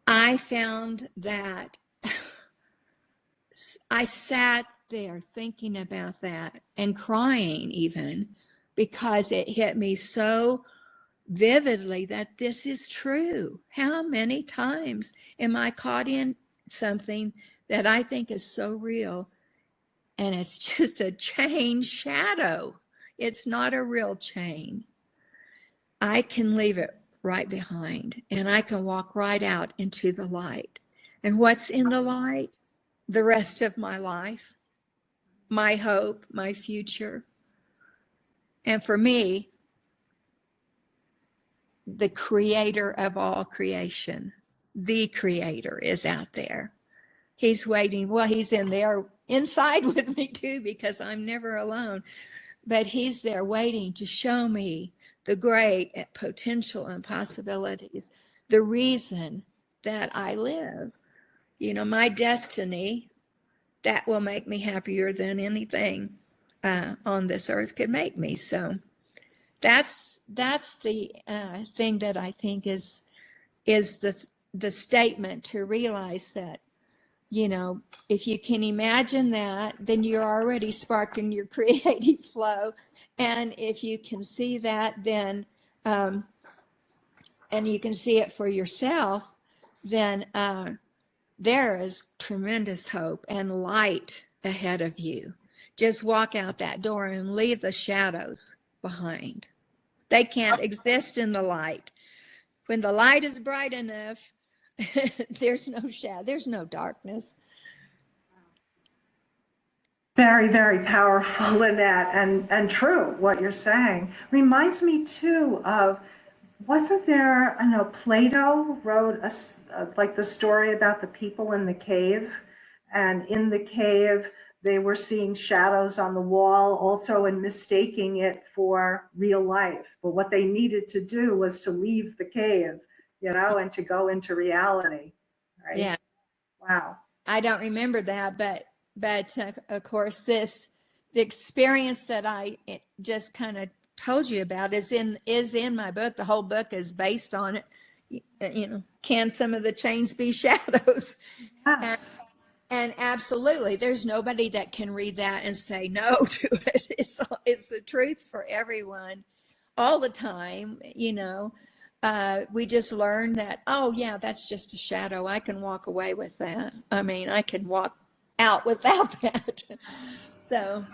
I found that I sat there thinking about that and crying even, because it hit me so vividly that this is true. How many times am I caught in something that I think is so real and it's just a chain shadow? It's not a real chain. I can leave it right behind and I can walk right out into the light. And what's in the light? The rest of my life, my hope, my future. And for me, the creator of all creation, the creator, is out there. He's waiting. Well, he's in there inside with me too, because I'm never alone. But he's there waiting to show me the great potential and possibilities, the reason that I live. You know, my destiny, that will make me happier than anything on this earth could make me. So that's the thing that I think is the statement, to realize that, you know, if you can imagine that, then you're already sparking your creative flow. And if you can see that, then and you can see it for yourself, then there is tremendous hope and light ahead of you. Just walk out that door and leave the shadows behind. They can't exist in the light. When the light is bright enough, there's no shadow, there's no darkness. Very, very powerful, Lynette, and true what you're saying. Reminds me too of, wasn't there, I know Plato wrote like the story about the people in the cave, and in the cave they were seeing shadows on the wall also and mistaking it for real life. But what they needed to do was to leave the cave, you know, and to go into reality, right? Yeah. Wow. I don't remember that, but of course the experience that I just kind of told you about is in my book. The whole book is based on it. You know, can some of the chains be shadows? Yes. And absolutely, there's nobody that can read that and say no to it. It's the truth for everyone all the time. You know, we just learn that, oh yeah, that's just a shadow. I can walk away with that. I mean, I can walk out without that. So,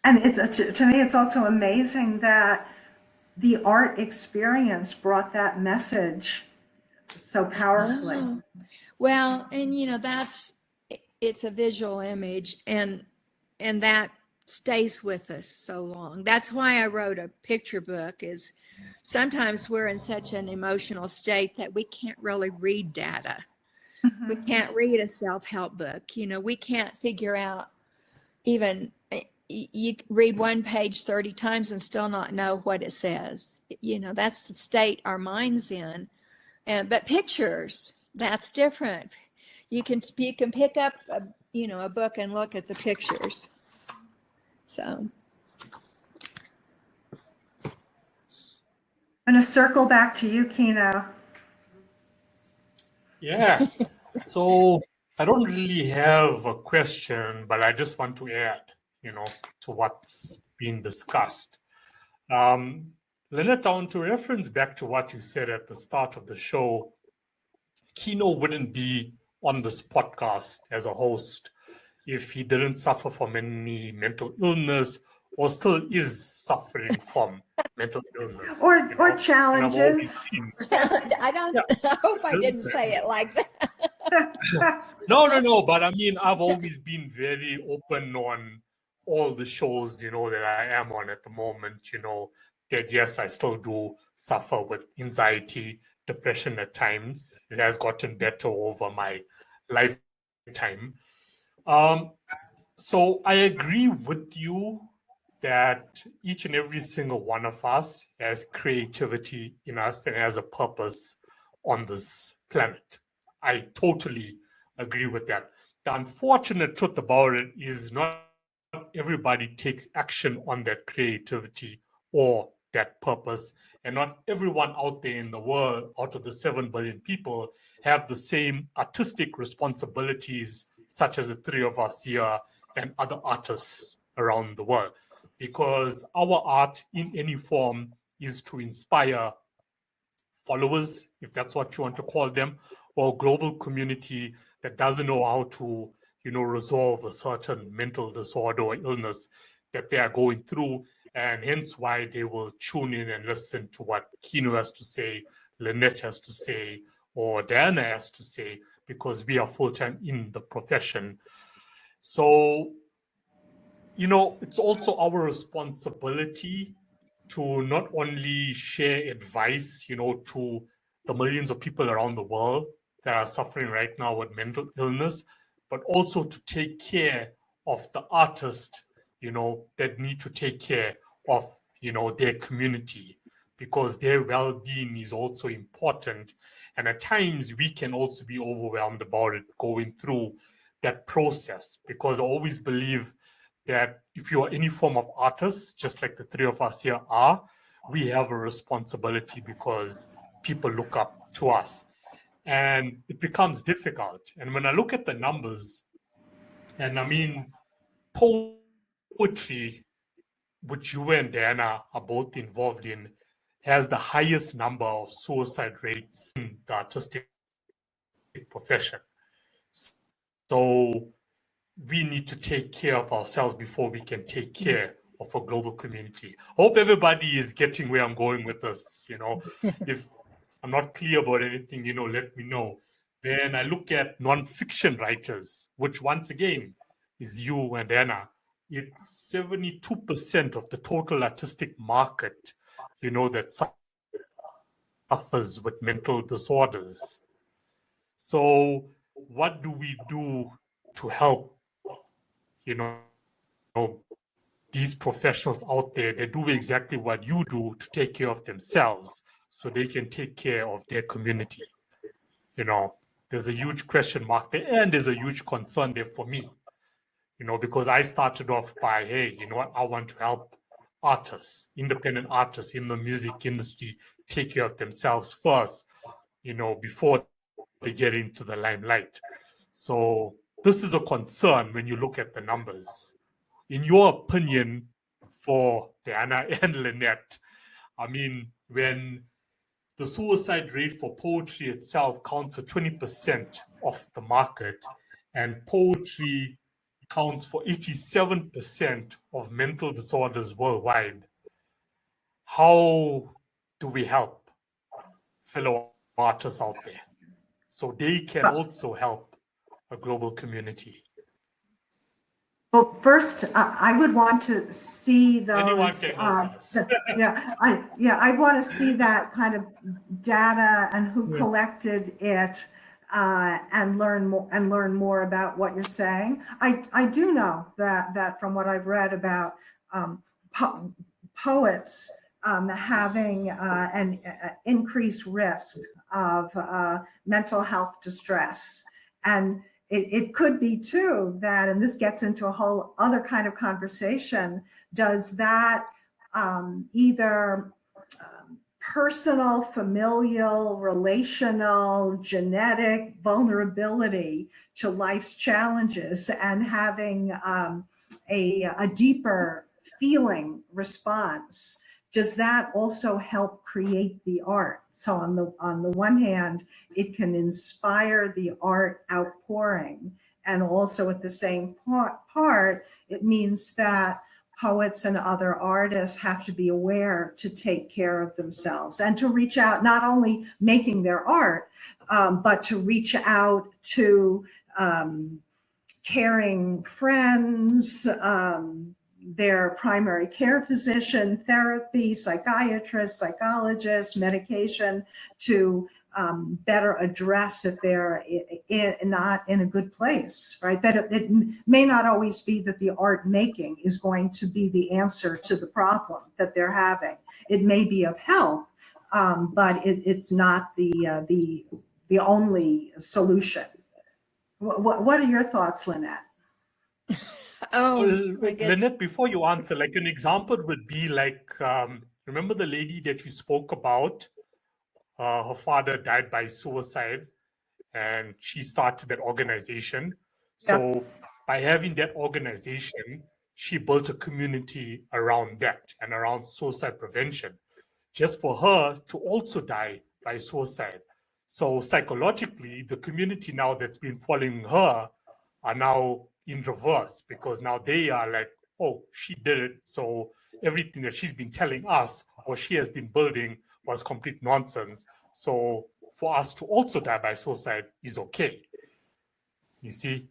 and it's to me, it's also amazing that the art experience brought that message so powerfully. oh, well, and you know, it's a visual image, and that stays with us so long. That's why I wrote a picture book. Is sometimes we're in such an emotional state that we can't really read data. We can't read a self-help book. You know, we can't figure out even you read one page 30 times and still not know what it says. You know, that's the state our mind's in. But pictures, that's different. You can pick up a book and look at the pictures. So I'm going to circle back to you, Kino. Yeah. So I don't really have a question, but I just want to add, to what's been discussed. Lynette, I want to reference back to what you said at the start of the show. Kino wouldn't be on this podcast as a host if he didn't suffer from any mental illness or still is suffering from mental illness. Or And I've always challenges. seen, I hope I didn't say it like that. No, but I mean, I've always been very open on all the shows, that I am on at the moment, that yes, I still do suffer with anxiety, depression at times. It has gotten better over my lifetime. So I agree with you that each and every single one of us has creativity in us and has a purpose on this planet. I totally agree with that. The unfortunate truth about it is not everybody takes action on that creativity or that purpose, and not everyone out there in the world, out of the 7 billion people, have the same artistic responsibilities such as the three of us here and other artists around the world. Because our art in any form is to inspire followers, if that's what you want to call them, or a global community that doesn't know how to, resolve a certain mental disorder or illness that they are going through, and hence why they will tune in and listen to what Kino has to say, Lynette has to say, or Diana has to say, because we are full-time in the profession. So, it's also our responsibility to not only share advice, to the millions of people around the world that are suffering right now with mental illness, but also to take care of the artists, that need to take care of, their community, because their well-being is also important. And at times we can also be overwhelmed about it going through that process, because I always believe that if you are any form of artist, just like the three of us here are, we have a responsibility because people look up to us. And it becomes difficult. And when I look at the numbers, and I mean, poetry, which you and Diana are both involved in, has the highest number of suicide rates in the artistic profession. So we need to take care of ourselves before we can take care of a global community. Hope everybody is getting where I'm going with this. If I'm not clear about anything, let me know. When I look at non-fiction writers, which once again is you and Anna, it's 72% of the total artistic market, that suffers with mental disorders. So what do we do to help, these professionals out there? They do exactly what you do to take care of themselves so they can take care of their community. There's a huge question mark there, and there's a huge concern there for me, because I started off by, hey, I want to help artists, independent artists in the music industry, take care of themselves first, before they get into the limelight. So this is a concern when you look at the numbers. In your opinion, for Diana and Lynette, I mean, when the suicide rate for poetry itself counts for 20% of the market, and poetry accounts for 87% of mental disorders worldwide, how do we help fellow artists out there so they can also help a global community? Well, first, I would want to see Anyone those. can go first. I want to see that kind of data and who collected it. and learn more about what you're saying. I do know that from what I've read about poets having an increased risk of mental health distress. And it could be too that, and this gets into a whole other kind of conversation, does that either personal, familial, relational, genetic vulnerability to life's challenges and having a deeper feeling response, does that also help create the art? So on the one hand, it can inspire the art outpouring, and also at the same part, it means that poets and other artists have to be aware to take care of themselves and to reach out, not only making their art, but to reach out to caring friends, their primary care physician, therapy, psychiatrist, psychologist, medication, to better address if they're not in a good place, right? That it may not always be that the art making is going to be the answer to the problem that they're having. It may be of help, but it's not the only solution. What are your thoughts, Lynette? Oh, my goodness. Lynette, before you answer, like an example would be like, remember the lady that you spoke about? Her father died by suicide, and she started that organization. So by having that organization, she built a community around that and around suicide prevention, just for her to also die by suicide. So psychologically, the community now that's been following her are now in reverse, because now they are like, oh, she did it. So everything that she's been telling us or she has been building was complete nonsense. So for us to also die by suicide is okay. You see?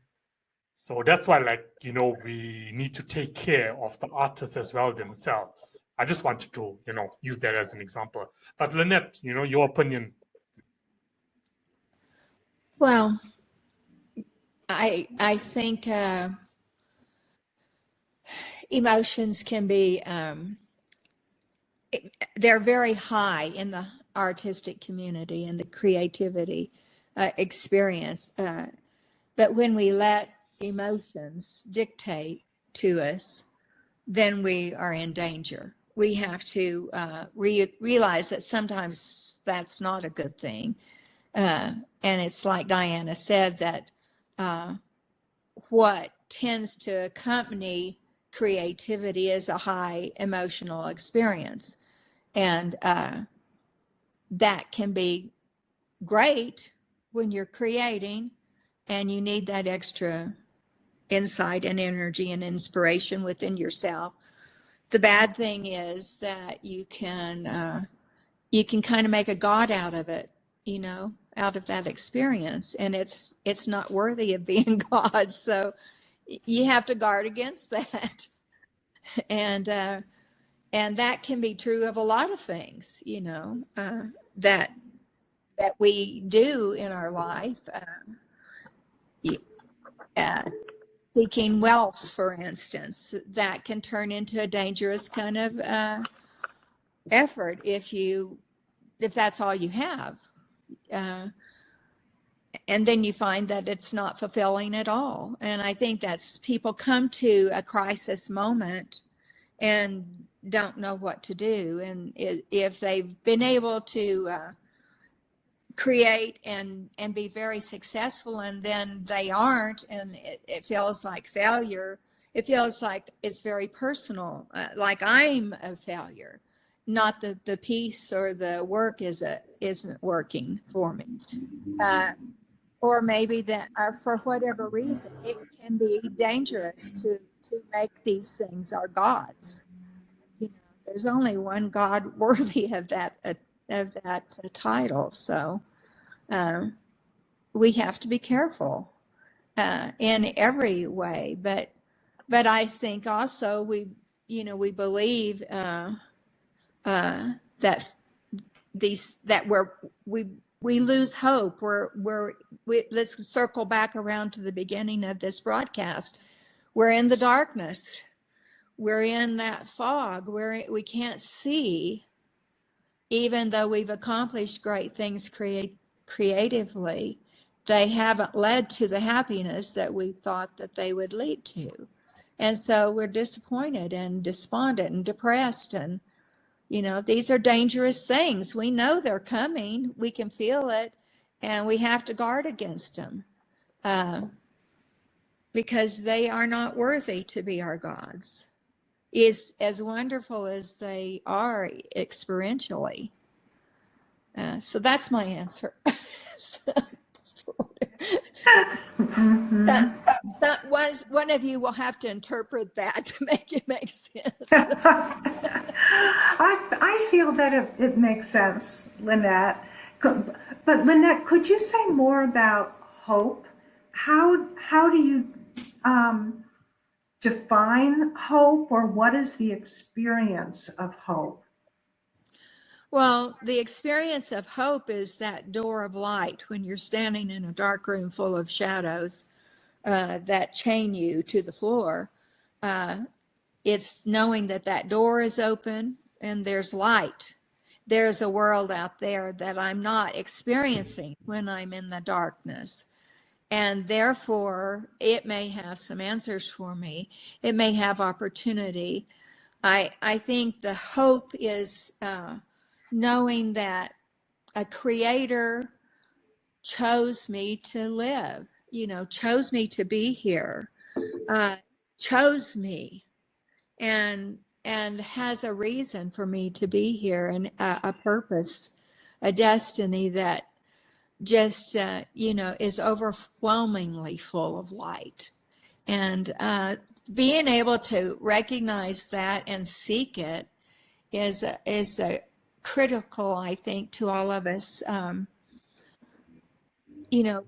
So that's why, like, we need to take care of the artists as well themselves. I just wanted to, use that as an example. But Lynette, your opinion. Well, I think emotions can be they're very high in the artistic community and the creativity experience. But when we let emotions dictate to us, then we are in danger. We have to realize that sometimes that's not a good thing. And it's like Diana said, that what tends to accompany creativity is a high emotional experience. And that can be great when you're creating and you need that extra insight and energy and inspiration within yourself. The bad thing is that you can kind of make a god out of it, out of that experience, and it's not worthy of being God. So you have to guard against that. And that can be true of a lot of things, that we do in our life. Seeking wealth, for instance, that can turn into a dangerous kind of effort if that's all you have. And then you find that it's not fulfilling at all. And I think that's, people come to a crisis moment and don't know what to do. And if they've been able to create and be very successful, and then they aren't, and it feels like failure, it feels like it's very personal, like I'm a failure, not the piece or the work isn't working for me. Or maybe that for whatever reason, it can be dangerous to make these things our gods. There's only one God worthy of that title. So we have to be careful in every way. But I think also we believe that we lose hope. Let's circle back around to the beginning of this broadcast. We're in the darkness. We're in that fog where we can't see, even though we've accomplished great things creatively. They haven't led to the happiness that we thought that they would lead to. And so we're disappointed and despondent and depressed. And, these are dangerous things. We know they're coming. We can feel it. And we have to guard against them because they are not worthy to be our gods, as wonderful as they are experientially. So that's my answer. One of you will have to interpret that to make it make sense. I feel that it makes sense, Lynette. But Lynette, could you say more about hope? How do you define hope, or what is the experience of hope? Well, the experience of hope is that door of light when you're standing in a dark room full of shadows that chain you to the floor. It's knowing that door is open and there's light. There's a world out there that I'm not experiencing when I'm in the darkness. And therefore, it may have some answers for me. It may have opportunity. I think the hope is knowing that a creator chose me to live, chose me to be here, chose me and has a reason for me to be here, and a purpose, a destiny that just, is overwhelmingly full of light. And being able to recognize that and seek it is a critical, I think, to all of us,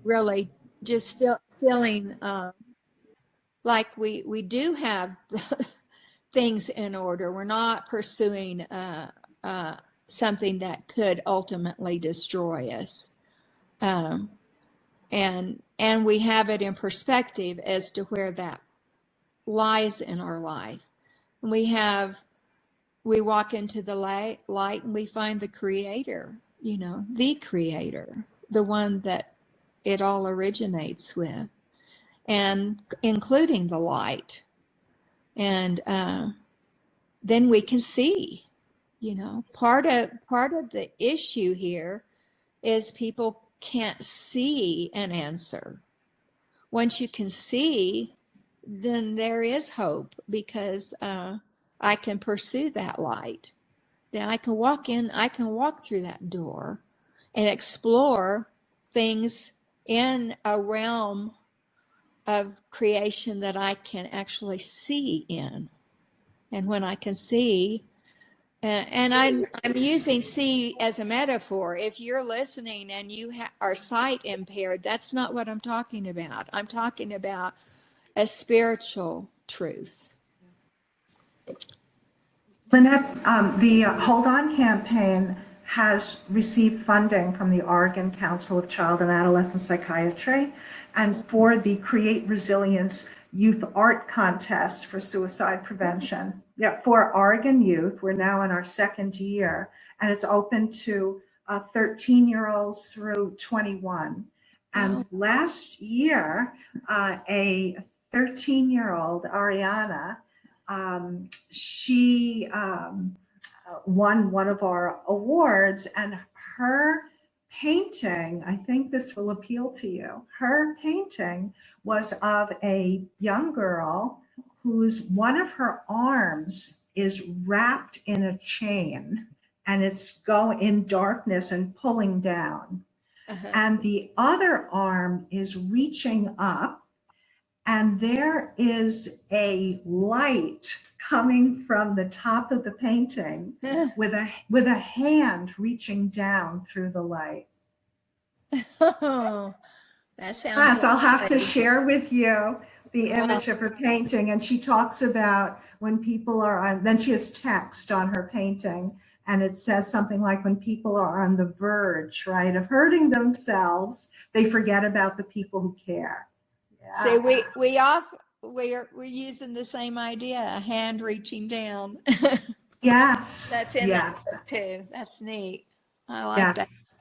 really just feeling like we do have things in order. We're not pursuing something that could ultimately destroy us. And we have it in perspective as to where that lies in our life. We walk into the light and we find the creator, the creator, the one that it all originates with, and including the light. And then we can see, part of the issue here is people can't see an answer. Once you can see, then there is hope, because I can pursue that light. Then I can walk through that door and explore things in a realm of creation that I can actually see in. And when I can see, and I'm using see as a metaphor. If you're listening and you are sight impaired, that's not what I'm talking about. I'm talking about a spiritual truth. Lynette, the Hold On campaign has received funding from the Oregon Council of Child and Adolescent Psychiatry, and for the Create Resilience Youth Art Contest for suicide prevention. Yeah, for Oregon youth, we're now in our second year, and it's open to 13-year-olds through 21. And last year, a 13-year-old, Ariana, she won one of our awards, and her painting, I think this will appeal to you, her painting was of a young girl whose one of her arms is wrapped in a chain, and it's going in darkness and pulling down. Uh-huh. And the other arm is reaching up, and there is a light coming from the top of the painting with a hand reaching down through the light. Oh, that sounds yes, I'll have to share with you the image of her painting. And she talks about when people are on, then she has text on her painting, And it says something like, when people are on the verge, right, of hurting themselves, they forget about the people who care. See, Yeah. we're using the same idea, a hand reaching down. Yes. That's in that Yes. book too. That's neat. I like that. Yes.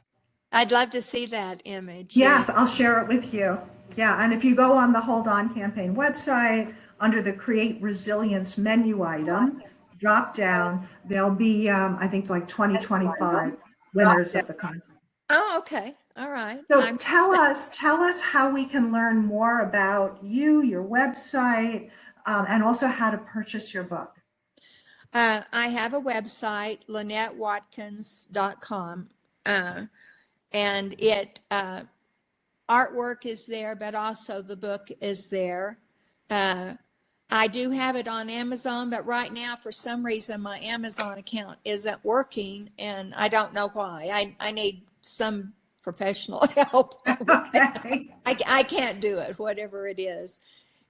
I'd love to see that image. Yeah. Yes, I'll share it with you. Yeah, and if you go on the Hold On campaign website, under the Create Resilience menu item, drop down, there'll be, I think, like 2025 winners of the contest. Oh, okay. All right. So tell us how we can learn more about you, your website, and also how to purchase your book. I have a website, LynetteWatkins.com, and it artwork is there, but also the book is there. I do have it on Amazon, but right now, for some reason, my Amazon account isn't working, and I don't know why. I need some professional help. Okay. I can't do it, whatever it is.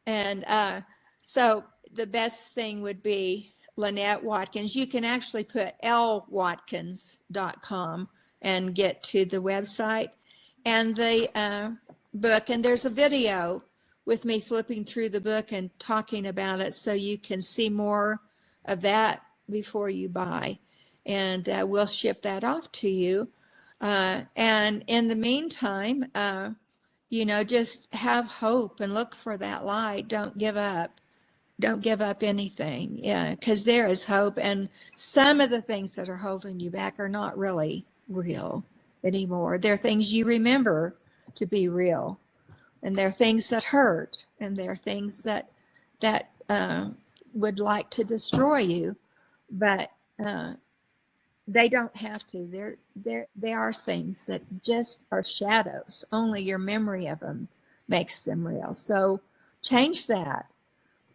And so the best thing would be Lynette Watkins. You can actually put lwatkins.com and get to the website and the book. And there's a video with me flipping through the book and talking about it, so you can see more of that before you buy. And we'll ship that off to you. And in the meantime, just have hope and look for that light. Don't give up. Don't give up anything. Yeah, because there is hope. And some of the things that are holding you back are not really real anymore. They're things you remember to be real. And they're things that hurt. And they're things that would like to destroy you. But they don't have to. They are things that just are shadows. Only your memory of them makes them real. So change that.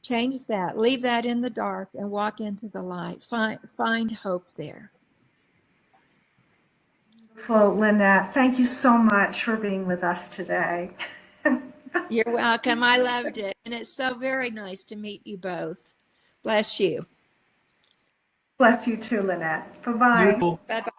Change that. Leave that in the dark and walk into the light. Find hope there. Well, Lynette, thank you so much for being with us today. You're welcome. I loved it. And it's so very nice to meet you both. Bless you. Bless you too, Lynette. Bye-bye. You too. Bye-bye.